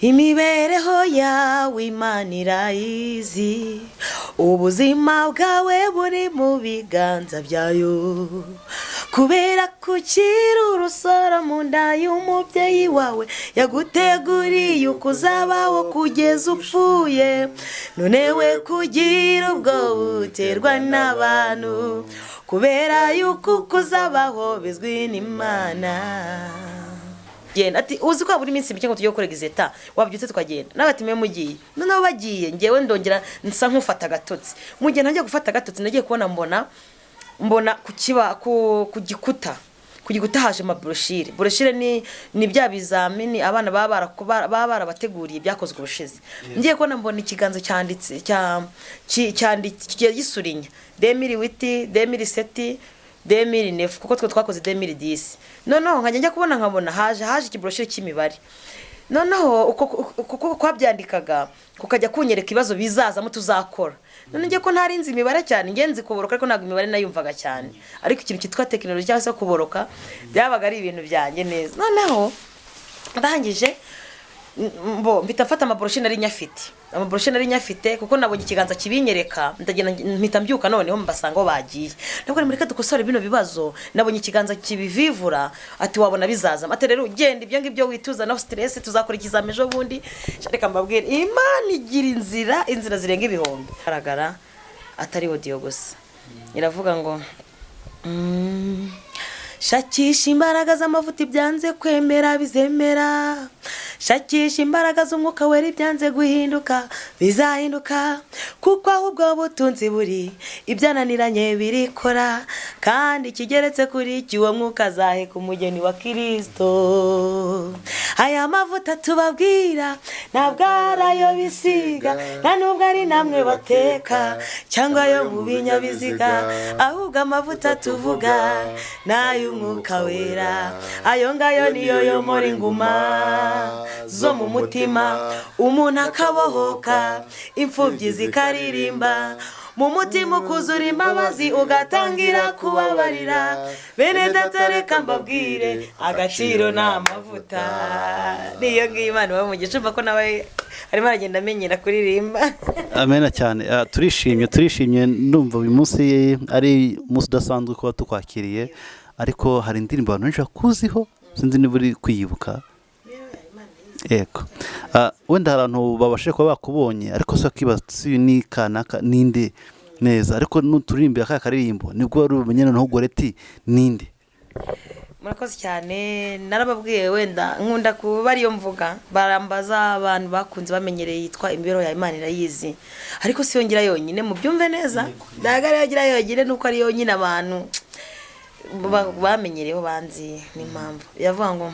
imibereho yawe Imana irayizi, ubuzima bwawe buri mu biganza byayo, kubera kukiri urusoro mu nda y'umubyeyi wawe yaguteguriye uko uzabaho kugeza upfuye, none we kugira ubwo uterwa n'abantu, kubera yuko uko uzabaho bizwi n'Imana. Genda ati uzi ko buri minsi mike ngo tujye gukora gizeta wabyutse tukagenda n'abatime mugiye noneho bagiye ngewe ndongera nsa nkufata gatotsi mu gihe ntajya gufata gatotsi nagiye kubona mbona ku gikuta haje broshire ni bya bizamini abana baba barabateguriye byakozwe ubushize ngiye kubona mbona ikiganza cyanditse cyanditse gisurinya 2008 2007 2009 kuko twakoze 2010 noneho nkajya nkabona haje ikibroshire cy'imibare noneho uko kwabyandikaga kukajya kunyereka ibibazo bizazamo tuzakora none ngiye ko ntarinzi imibare cyane ngenzi kuboroka ariko ntabwo imibare nayumvaga cyane ariko ikintu cyitwa technology cyangwa se kuboroka byabaga ari ibintu byanjye neza noneho ndangije mbita mfata amabroshire nari nyafite kuko nabonye ikiganza kibinyereka ndagenda mpita mbyuka noneho mbasanga aho bagiye nabwo muri dukosore bino bibazo nabonye ikiganza kibivivura ati wabona bizaza ate rero ugenda ibyo ngibyo wituza na stress tuzakora ikizamejo bundi reka mbabwire Imana igira inzira zirenga ibihombe haragara atari audio gusa iravuga ngo shakisha imbaraga z'amavuta ibyanze kwemera bizemera, shakisha imbaraga z'umwuka wera ibyanze guhinduka bizahinduka, kuko ahubwo butunzi buri ibyananiranye birikora, kandi kigeretse kuri cyuwo mwuka azaheka umugeni wa Kristo. Aya mavuta tubabwira ntabwo arayo bisiga nta nubwo ari namwe bateka cyangwa yo mu binyabiziga, ahubwo amavuta tuvuga nayo umwuka wera, ayo ngayo niyo yomora inguma zo mu mutima, umuntu akabohoka imfubyi zikaririmba, mu mutima ukuzura imbabazi ugatangira kubabarira, bene data reka mbabwire agaciro n'amavuta niyo ngiyo Imana bamugisha ko nawe arimo aragenda amenyera kuririmba. Amena cyane. Turishimye ndumva uyu munsi ari umunsi udasanzwe kuba tukwakiriye, ariko hari indirimbo abantu benshi bakuziho sinzi niba uri kwiyibuka. Ego wenda hari abantu babashe kuba bakubonye ariko so kibatsi ni kanaka ninde neza, ariko nuturirimbe aka karirimbo nibwo wari umenye noneho goreti ninde. Murakoze cyane narababwiye wenda nkunda kuba ariyo mvuga barambaza abantu bakunze bamenyereye yitwa imibereho ya Imana irayizi, ariko si yongera yonyine mu byumve neza ndagara yagira yogire nuko ari yonyine abantu bamenyereyeho banzi n'impamvu yavuga ngo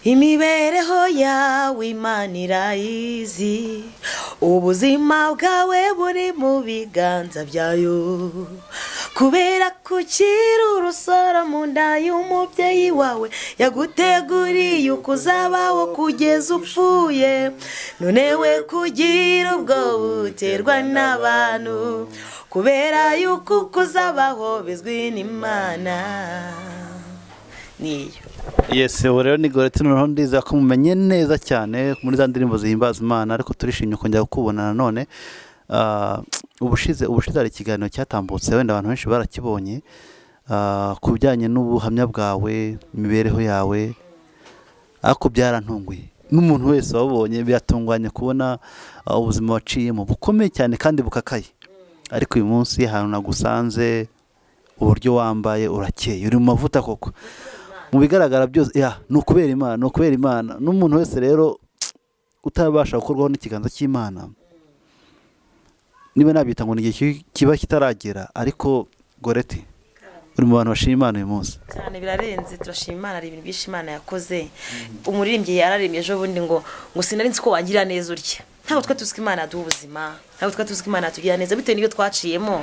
imibereho yawe Imana irayizi, ubuzima bwawe buri mu biganza byayo, kubera kukiri urusoro mu nda y'umubyeyi wawe yaguteguriye uko uzabaho kugeza upfuye, none we kugira ubwo uterwa n'abantu, kubera yuko uko uzabaho bizwi n'Imana. Niyo Yes, rero ni goreti noneho ndiza ko mumenye neza cyane muri za ndirimbo zihimbaza Imana, ariko turishimye kongera kukubona nanone. Ubushize hari ikiganiro cyatambutse wenda abantu benshi barakibonye ku bijyanye n'ubuhamya bwawe, imibereho yawe, ariko byarantunguye n'umuntu wese wabonye biratunganye kubona ubuzima waciyemo bukomeye cyane kandi bukakaye, ariko uyu munsi ahantu nagusanze uburyo wambaye urakeye uri mu mavuta koko mu bigaragara byose ni ukubera Imana n'umuntu wese rero utabasha gukorwaho n'ikiganza cy'Imana niba nabyita ngo n'igihe kiba kitaragera, ariko goreti uri mu bantu bashima Imana uyu munsi cyane birarenze. Turashima Imana, ari ibintu byinshi Imana yakoze. Umuririmbyi yararimbye ejo bundi ngo sinari nzi ko wagira neza urya, ntabwo twe tuzi ko Imana yaduha ubuzima, ntabwo twe tuzi ko Imana yatugira neza bitewe n'ibyo twaciyemo.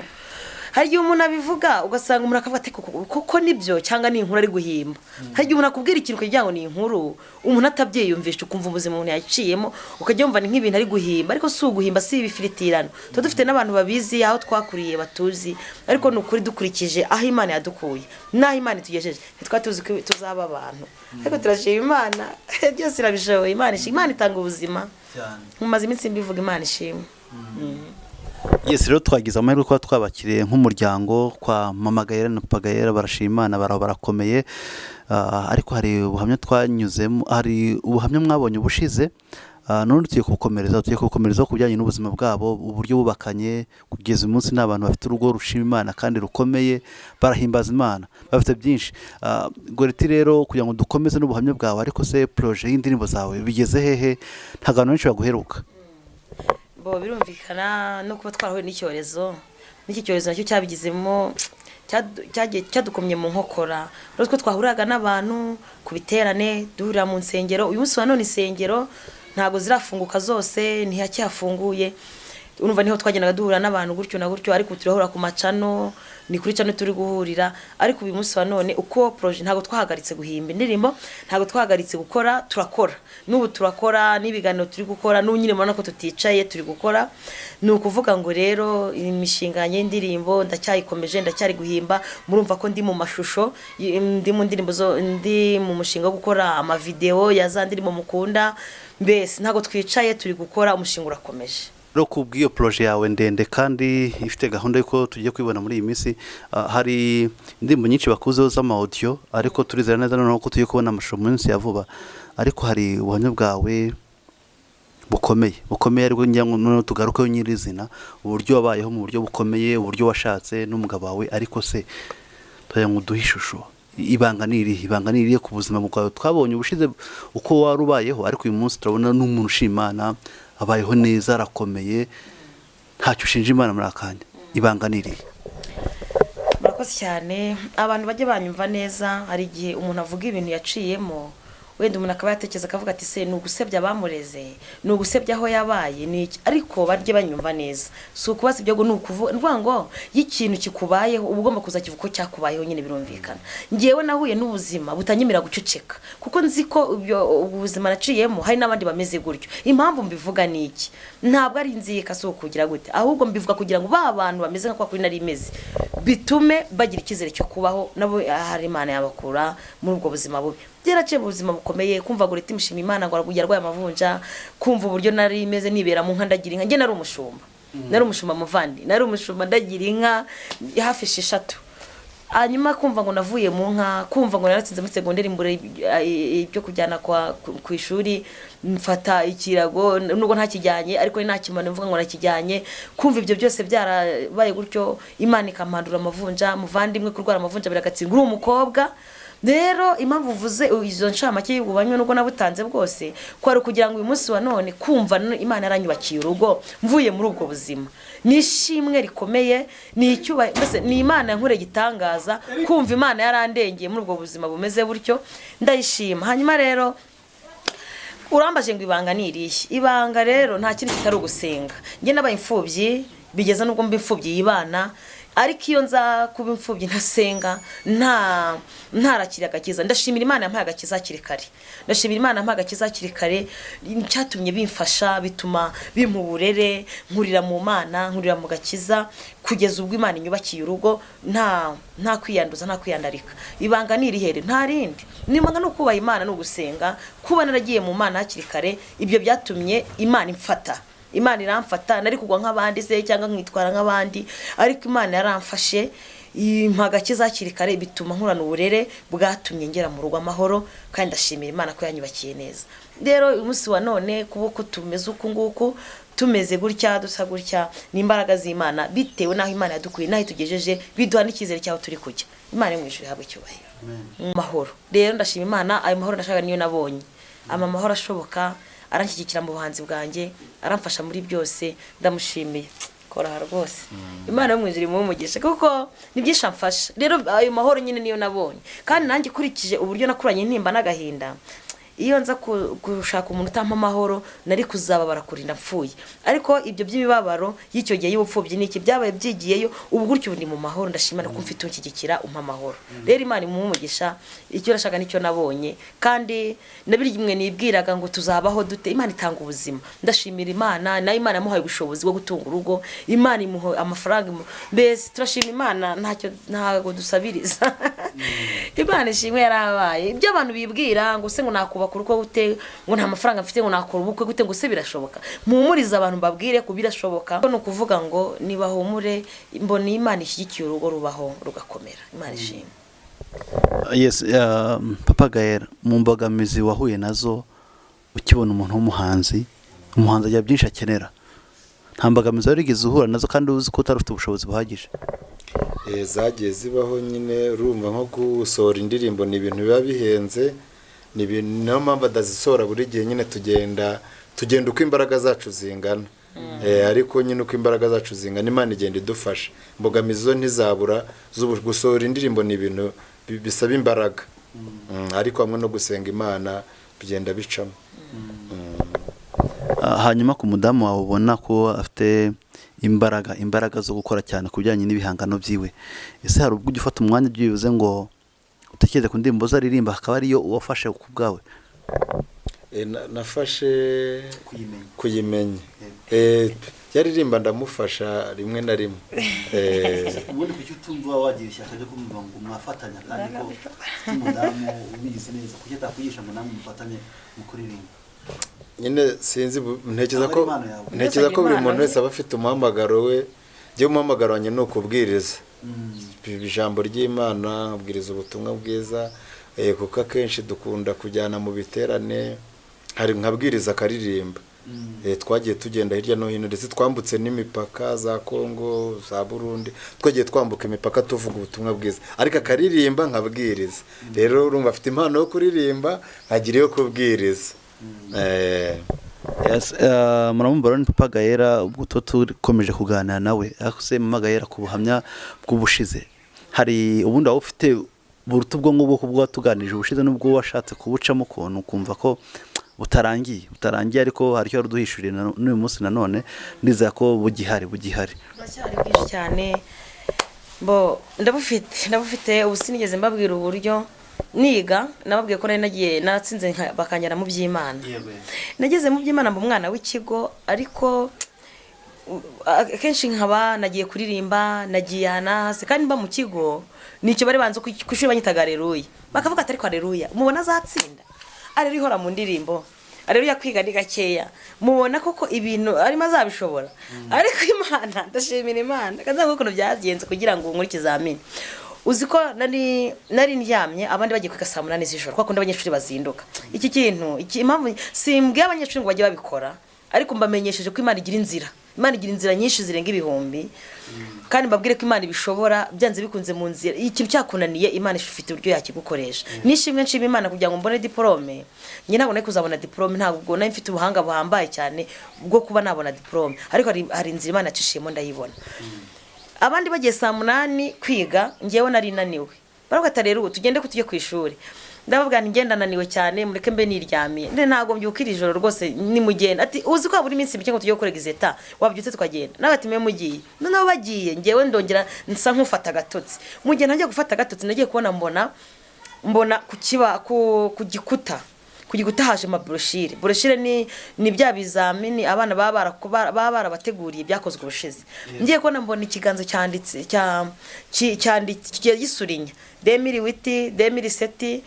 hari igihe umuntu abivuga ugasanga umuntu akavuga ati koko nibyo cyangwa ni inkuru ari guhimba. Hari igihe umuntu akubwira ikintu kugira ngo ni inkuru umuntu atabyiyumvisha ukumva ubuzima umuntu yaciyemo ukajya wumva ni nk'ibintu ari guhimba, ariko si uguhimba, si ibifiritirano. Tuba dufite n'abantu babizi aho twakuriye batuzi, ariko ni ukuri dukurikije aho Imana yadukuye n'aho Imana itugejeje ntitwa tuzi ko tuzaba abantu, ariko turashima Imana byose irabishoboye. Imana itanga ubuzima, mumaze iminsi mbivuga Imana ishimwe. Yes, rero twagize amahirwe kuba twabakiriye nk'umuryango kwa Mama Gaëlle na Papa Gaëlle, barashima Imana, barakomeye. Ariko hari ubuhamya twanyuzemo, hari ubuhamya mwabonye ubushize, none tugiye kubukomereza ku bijyanye n'ubuzima bwabo, uburyo bubakanye kugeza umunsi n'abantu bafite urugo rushima Imana kandi rukomeye, barahimbaza Imana, bafite byinshi. Goreti rero kugira ngo dukomeze n'ubuhamya bwawe, ariko se projet y'indirimbo zawe bigeze hehe? Nta bantu benshi baguheruka. Birumvikana no kuba twarahuye n'icyorezo, n'iki cyorezo nacyo cyabigizemo cyadukomye mu nkokora. Rero twe twahuraga n'abantu ku biterane, duhurira mu nsengero. Uyu munsi wa none insengero ntago zirafunguka zose, ntihacyafunguye. Urumva niho twagendaga duhura n'abantu gutyo na gutyo, ariko turahura ku macano, ni kuri cano turi guhurira. Ariko uyu munsi wa none uko projet ntago twahagaritse guhimba indirimbo, ntago twahagaritse gukora, turakora. N'ubu turakora, n'ibiganiro turi gukora, n'ubu nyine mubona ko tuticaye turi gukora. Ni ukuvuga ngo rero imishinga y'indirimbo ndacyayikomeje, ndacyari guhimba. Murumva ko ndi mu mashusho, ndi mu ndirimbo ndi mu mushinga wo gukora ama video ya za ndirimbo mukunda. Mbese ntago twicaye turi gukora, umushinga urakomeje. Rero kubw'iyo projet yawe ndende kandi ifite gahunda yuko tugiye kwibona muri iyi minsi, hari indirimbo nyinshi bakuzeho z'ama-audio, ariko turizera neza noneho ko tugiye kubona amashusho mu minsi ya vuba. Ariko hari ubuhamya bwawe bukomeye ariko ngira ngo noneho tugarukeho nyirizina, uburyo wabayeho mu buryo bukomeye, uburyo washatse n'umugabo wawe. Ariko se tugira ngo duhe ishusho, ibanga niriye ku buzima bwawe. Twabonye ubushize uko wari ubayeho, ariko uyu munsi turabona n'umuntu ushima Imana, abayeho neza, arakomeye, ntacyo ushinja Imana muri akanya. Ibanga niriye. Murakoze cyane. Abantu bajye banyumva neza. Hari igihe umuntu avuga ibintu yaciyemo, wenda umuntu akaba yatekereza akavuga ati se ni ugusebya abamureze, ni ugusebya aho yabaye, ni iki? Ariko bajye banyumva neza, si ukubaza ibyo ni ukuvuga ngo y'ikintu kikubayeho uba ugomba kuza kivuga ko cyakubayeho. Nyine birumvikana ngewe nahuye n'ubuzima butanyemera guceceka, kuko nzi ko ubuzima naciyemo hari n'abandi bameze gutyo. Impamvu mbivuga ni iki? Ntabwo ari inzika, si ukugira gute, ahubwo mbivuga kugira ngo ba bantu bameze nka kwa kuri nari imeze bitume bagira icyizere cyo kubaho nabo, hari Imana yabakura muri ubwo buzima bubi. Byaraciye mu buzima bukomeye, kumva Goreti mushima Imana ngo arwaye amavunja, kumva uburyo nari imeze nibera mu nka ndagira inka. Nge nari umushumba muvandi, nari umushumba ndagira inka hafi 6. Hanyuma kumva ngo navuye mu nka, kumva ngo naratsinze muri segonderi mbure ibyo kujyana ku ishuri, mfata ikirago nubwo ntakijyanye, ariko ntakimana mvuga ngo nakijyanye. Kumva ibyo byose byarabaye gutyo, Imana ikampandura amavunja. Muvandimwe kurwara amavunja biragatsindwa uri umukobwa. Rero impamvu uvuze izo ncamake y'ububanywe nubwo nabutanze bwose, ko ari kugira ngo uyu munsi wa none kumva Imana yaranyubakiye urugo mvuye muri ubwo buzima. Nishimwe rikomeye, ni icyuba, mbese ni Imana yankoreye igitangaza. Kumva Imana yarandengeye muri ubwo buzima bumeze buryo, ndayishima. Hanyuma rero urambaje ngo ibanga niriye. Ibanga rero nta kindi kitari ugusenga. Nge nabaye imfubyi, bigeza nubwo mba imfubyi y'Imana, ariko iyo nza kuba imfubyi ntasenga, ntarakira agakiza. Ndashimira Imana yampaye agakiza hakiri kare, ndashimira Imana yampaye agakiza hakiri kare, cyatumye bimfasha, bituma bimpa uburere, nkurira mu Mana, nkurira mu gakiza, kugeza ubwo Imana inyubakiye urugo, nta kwiyanduza, nta kwiyandarika. Ibanga nirihere nta rindi, nimanga no kubaha Imana no gusenga, kuba naragiye mu Mana hakiri kare. Ibyo byatumye Imana imfata, Imana iramfata. Nari kugwa nk'abandi se cyangwa nkitwara nk'abandi, ariko Imana yaramfashe, impagakiza hakiri kare, bituma nkurana uburere bwatumye ngera mu rugo amahoro. Kandi ndashimira Imana ko yanyubakiye neza. Rero uyu munsi wa none kuko tumeze uku nguku, tumeze gutya, dusa gutya, ni imbaraga z'Imana, bitewe naho Imana yadukuye, naho itugejeje, biduha n'icyizere cyaho turi kujya. Imana yo mu ijuru ihabwe icyubahiro. Mahoro rero ndashima Imana, ayo mahoro ndashaka niyo nabonye. Amahoro ashoboka, aranshyigikira mu buhanzi bwanjye, aramfasha muri byose. Ndamushimiye kora rwose. Imana yo mu ijuru mu mugisha, kuko ni byinshi amfasha. Rero ayo mahoro nyine niyo nabonye, kandi nanjye kurikije uburyo nakuranye intimba n'agahinda, iyo nza gushaka umuntu utampa amahoro nari kuzaba barakurinda mfuye, ariko ibyo by'imibabaro y'icyo gihe y'ubupfubyi niki byabaye byigiyeyo, ubu gutyo ndi mu mahoro, ndashimana ko mfite unshyigikira umpa amahoro. Rero Imana imumugisha icyo nashaka nicyo nabonye, kandi nabirimwe nibwiraga ngo tuzabaho dute. Imana itanga ubuzima, ndashimira Imana, na Imana yamuhaye ubushobozi bwo gutunga urugo, Imana imuha amafaranga, mbese turashima Imana, ntago dusabiriza. Imana ishimwe yarabaye. Ibyo abantu bibwira ngo se ngo nakubaka urugo gute, ngo nta mafaranga mfite, ngo nakora ubukwe gute, ngo se birashoboka. Muhumuriza abantu mbabwire ko birashoboka, no kuvuga ngo nibahumure, mbona Imana ishyigikiye urugo rubaho rugakomera. Imana ishimwe. Yes, Papa Gaël, mu mbogamizi wahuye nazo ukibona umuntu w'umuhanzi, umuhanzi agira byinshi akenera, nta mbogamizi warigeze uhura nazo kandi uzi ko utari ufite ubushobozi buhagije? Zagiye zibaho nyine, urumva nko gusohora indirimbo ni ibintu biba bihenze, ni ibintu niyo mpamvu adazisohora buri gihe, nyine tugenda uko imbaraga zacu zingana. Ariko nyine uko imbaraga zacu zingana Imana igenda idufasha. Mbogamizi zo ntizabura, gusohora indirimbo ni ibintu bisaba imbaraga, ariko hamwe no gusenga Imana bigenda bicamo. Hanyuma ku mudamu wawe ubona ko afite imbaraga zo gukora cyane ku bijyanye n'ibihangano byiwe, ese hari ubwo ujya ufata umwanya byibuze ngo utekereze ku ndirimbo ze aririmba akaba ariyo uwafashe ku bwawe? Nafashe kuyimenya, yaririmba ndamufasha rimwe na rimwe. Ubundi kuki utumva wagira ishyaka ryo kumva ngo mwafatanya kandi ko umudamu ubizi neza, kuki atakugisha ngo namwe mufatanye mu kuririmba? Nyine sinzi, ntekereza ko buri muntu wese aba afite umuhamagaro we. Njyewe umuhamagaro wanjye ni ukubwiriza ijambo ry'Imana, nkabwiriza ubutumwa bwiza, kuko akenshi dukunda kujyana mu biterane, hari nkabwiriza akaririmba. Twagiye tugenda hirya no hino, ndetse twambutse n'imipaka za Kongo, za Burundi, twagiye twambuka imipaka tuvuga ubutumwa bwiza, ariko akaririmba nkabwiriza. Rero urumva afite impano yo kuririmba, nkagira iyo kubwiriza. Muramubara ni Papa Gaël, ubwo tukomeje kuganira nawe, ariko se Mama Gaël ku buhamya bw'ubushize, hari ubundi waba ufite buruta ubwo ngubwo kubwo watuganije ubushize n'ubwo washatse kubucamo ukuntu ukumva ko butarangiye, ariko hari icyo waruduhishuriye n'uyu munsi nanone, ndizera ko bugihari buracyari bwinshi cyane. ndabufite ubu sinigeze mbabwira uburyo niga, nababwiye ko nari nagiye natsinze bakanyara mu by'Imana. Nageze mu by'Imana mu mwana w'ikigo, ariko akenshi nkaba nagiye kuririmba, nagiye hasi kandi mba mu kigo nicyo bari banze kushuri banyitaga Haleluya, bakavuga atari ko Haleluya mubona azatsinda, Haleluya ihora mu ndirimbo, Haleluya kwiga ni gakeya, mubona koko ibintu arimo azabishobora. Ariko Imana, ndashimira Imana kaza ukuntu byagenze kugira ngo nkuri ikizamini. Uziko nari ndyamye, abandi bagiye kwiga saa 8 z'ijoro, kwa kundi abanyeshuri bazinduka. Iki kintu impamvu simbwiye abanyeshuri ngo bajye babikora, ariko mbamenyesheje ko Imana igira inzira, Imana igira inzira nyinshi zirenga ibihumbi, kandi mbabwire ko Imana ibishobora byanze bikunze mu nzira. Ikintu cyakunaniye Imana ifite uburyo yakigukoresha. Nishimwe nshima Imana kugira ngo mbone diplome. Nyine nabone kuzabona diplome, ntabwo nari mfite ubuhanga buhambaye cyane bwo kuba nabona diplome, ariko hari inzira Imana yacishiyemo ndayibona. Abandi bagiye saa 8 kwiga, ngewe nari naniwe. Baravuga ati rero tugende tujye ku ishuri. Ndabavuga nti ngenda naniwe cyane, mureke mbe niryamiye. Ntago mbyukira ijoro rwose, ni mugenda. Ati uzi ko buri minsi mike ngo tujye gukora exeta, wabyutse tukagenda. Nabati me mugiye. Noneho bagiye, ngewe ndongera nsa nkufata gatotsi. Mugiye najye gufata gatotsi, nagiye kubona mbona ku gikuta. Kugikuta haje amabroshire. Broshire ni bya bizamini abana baba barabateguriye byakozwe ubushize. Ngiye ko mbona ikiganza cyanditse cyanditse gisurinya 2008 2007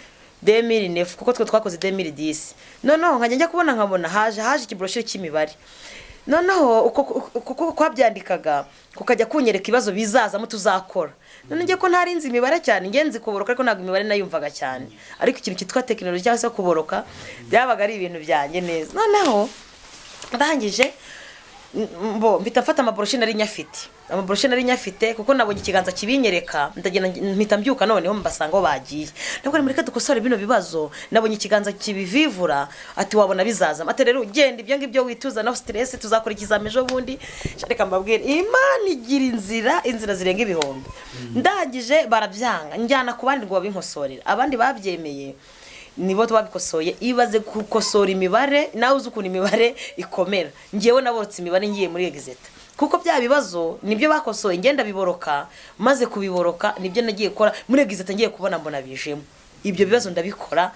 2009, kuko twakoze 2010. Noneho nkajya nkabona haje ikibroshire cy'imibare. Noneho uko kwabyandikaga kukajya kunyereka ibibazo bizazamo tuzakora. None ngiye ko ntarinzi imibare cyane, ngenzi kuboroka, ariko ntabwo imibare nayumvaga cyane, ariko ikintu cyitwa tekinoloji cyangwa se kuboroka byabaga ari ibintu byanjye neza. Noneho ndangije mbita mfata amabroshire nari nyafite, kuko nabonye ikiganza kibinyereka, ndagenda mpita mbyuka noneho mbasanga bagiye. Nabwo muri dukosore bino bibazo, nabonye ikiganza kibivivura, ati wabona bizaza, ati rero ugenda ibyo ngibyo wituza na stress, tuzakora ikizamejo bundi. Reka mbabwire Imana igira inzira zirenga ibihumbi. Ndagije barabyanga, njyana ku bandi ngo babinkosorera, abandi babyemeye nibo twabikosoye ibaze gukosora imibare nawe uzi ukuntu imibare ikomera ngewe naborotse imibare ngiye muri exeta kuko bya bibazo nibyo bakosoye ngenda biboroka maze kubiboroka nibyo nagiye gukora muri exeta ngiye kubona mbona bijemo ibyo bibazo ndabikora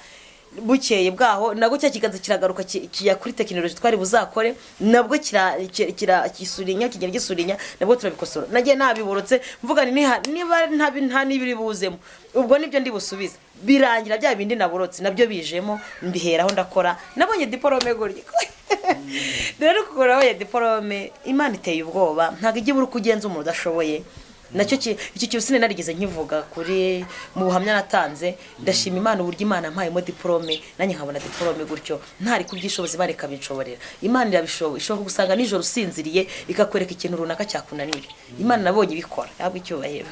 bukeye bwaho nabwo cya kiganza kiragaruka kijya kuri tekinoloji twari buzakore nabwo kisurinya kigenda gisurinya nabwo turabikosora nagiye nabiborotse mvuga niba nta nibiri buzemo ubwo nibyo ndi busubiza birangira bya bindi naborotse nabyo bijemo mbiheraho ndakora nabonye diplome gurye rero kukoraho ya diplome Imana iteye ubwoba ntago ijye buri kugenza umuntu udashoboye nacyo iki cyose narigeze nkivuga kuri mu buhamya natanze ndashima Imana uburyo Imana mpayemo diplome nanjye nkabona diplome gutyo ntari kubyishobozi bareka binshoborera Imana irabishoboye ishobora gusanga nijoro usinziriye ikakwereka ikintu runaka cyakunaniye Imana nabonye ibikora yabwo icyubahiro